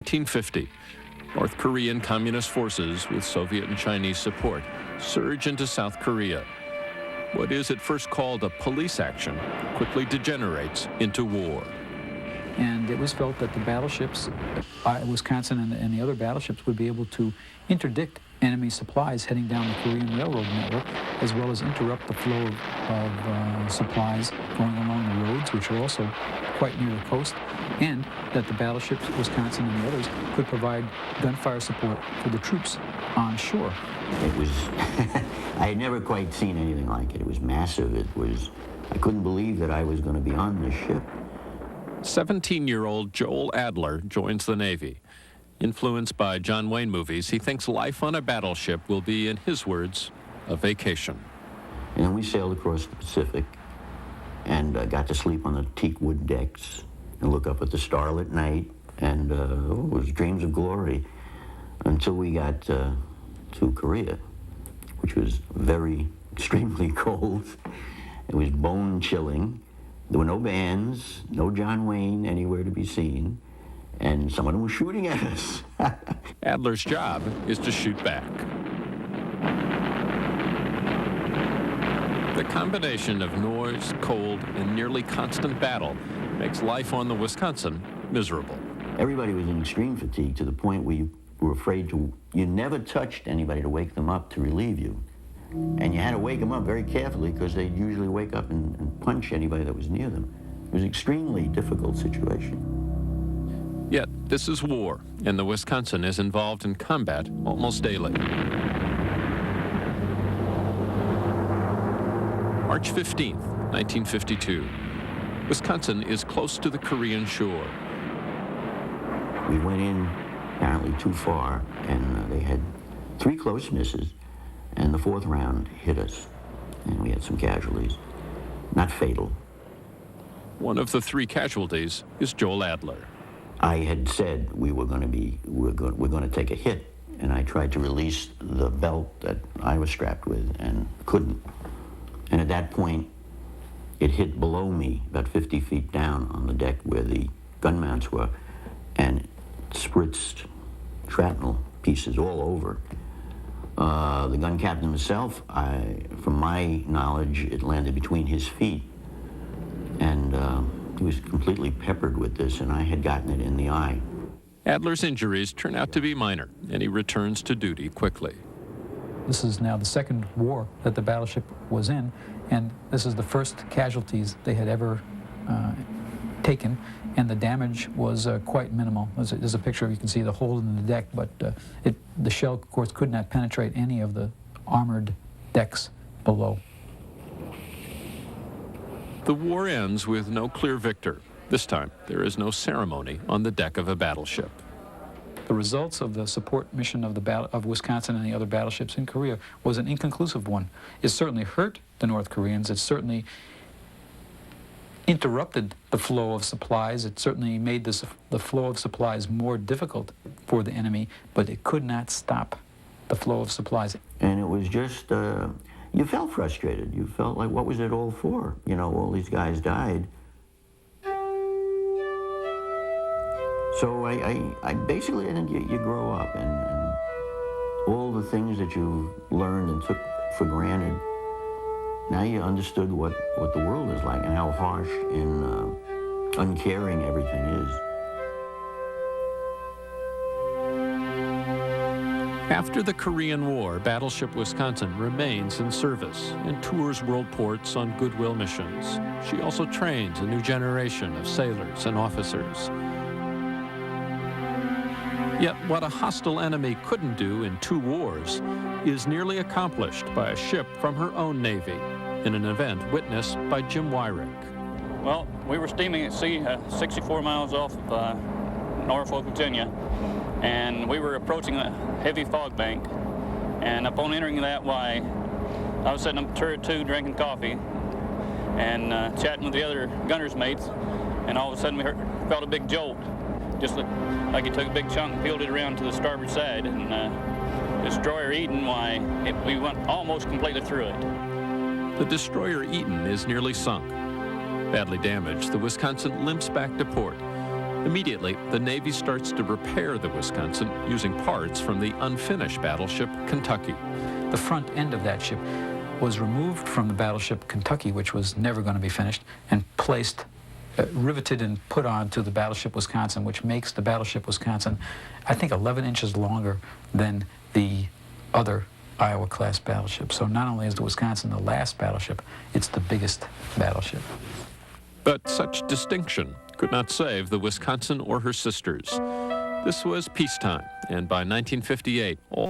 1950, North Korean Communist forces with Soviet and Chinese support surge into South Korea. What is at first called a police action quickly degenerates into war. And it was felt that the battleships, Wisconsin and the other battleships, would be able to interdict enemy supplies heading down the Korean railroad network, as well as interrupt the flow of supplies going along the roads, which are also quite near the coast, and that the battleships, Wisconsin and the others, could provide gunfire support for the troops on shore. It was, I had never quite seen anything like it. It was massive. I couldn't believe that I was going to be on this ship. 17-year-old Joel Adler joins the Navy. Influenced by John Wayne movies, he thinks life on a battleship will be, in his words, a vacation. And then we sailed across the Pacific and got to sleep on the teak wood decks and look up at the starlit night, and it was dreams of glory until we got to Korea, which was extremely cold. It was bone-chilling. There were no bands, no John Wayne anywhere to be seen, and some of them were shooting at us. Adler's job is to shoot back. The combination of noise, cold, and nearly constant battle makes life on the Wisconsin miserable. Everybody was in extreme fatigue to the point where you were afraid you never touched anybody to wake them up to relieve you. And you had to wake them up very carefully because they'd usually wake up and punch anybody that was near them. It was an extremely difficult situation. Yet, this is war, and the Wisconsin is involved in combat almost daily. March 15th, 1952. Wisconsin is close to the Korean shore. We went in apparently too far, and they had 3 close misses, and the 4th round hit us, and we had some casualties. Not fatal. One of the 3 casualties is Joel Adler. I had said we're going to take a hit, and I tried to release the belt that I was strapped with and couldn't. And at that point, it hit below me, about 50 feet down on the deck where the gun mounts were, and spritzed shrapnel pieces all over. The gun captain himself, from my knowledge, it landed between his feet, and he was completely peppered with this, and I had gotten it in the eye. Adler's injuries turn out to be minor, and he returns to duty quickly. This is now the 2nd war that the battleship was in, and this is the first casualties they had ever taken, and the damage was quite minimal. There's a picture, you can see the hole in the deck, but the shell, of course, could not penetrate any of the armored decks below. The war ends with no clear victor. This time, there is no ceremony on the deck of a battleship. The results of the support mission of Wisconsin and the other battleships in Korea was an inconclusive one. It certainly hurt the North Koreans. It certainly interrupted the flow of supplies. It certainly made the flow of supplies more difficult for the enemy, but it could not stop the flow of supplies. And it was just, you felt frustrated. You felt like, what was it all for? You know, all these guys died. So I basically, I think you grow up, and all the things that you learned and took for granted, now you understood what the world is like and how harsh and uncaring everything is. After the Korean War, Battleship Wisconsin remains in service and tours world ports on goodwill missions. She also trains a new generation of sailors and officers. Yet what a hostile enemy couldn't do in 2 wars is nearly accomplished by a ship from her own Navy in an event witnessed by Jim Wyrick. Well, we were steaming at sea 64 miles off of Norfolk, Virginia, and we were approaching a heavy fog bank. And upon entering that Y, I was sitting up turret 2 drinking coffee and chatting with the other gunner's mates, and all of a sudden we felt a big jolt. Just like he took a big chunk and peeled it around to the starboard side, and destroyer Eden, we went almost completely through it. The destroyer Eaton is nearly sunk. Badly damaged, the Wisconsin limps back to port, Immediately, the Navy starts to repair the Wisconsin using parts from the unfinished battleship Kentucky. The front end of that ship was removed from the battleship Kentucky, which was never going to be finished, and placed, riveted and put onto the battleship Wisconsin, which makes the battleship Wisconsin, I think, 11 inches longer than the other Iowa-class battleship. So not only is the Wisconsin the last battleship, it's the biggest battleship. But such distinction could not save the Wisconsin or her sisters. This was peacetime, and by 1958, all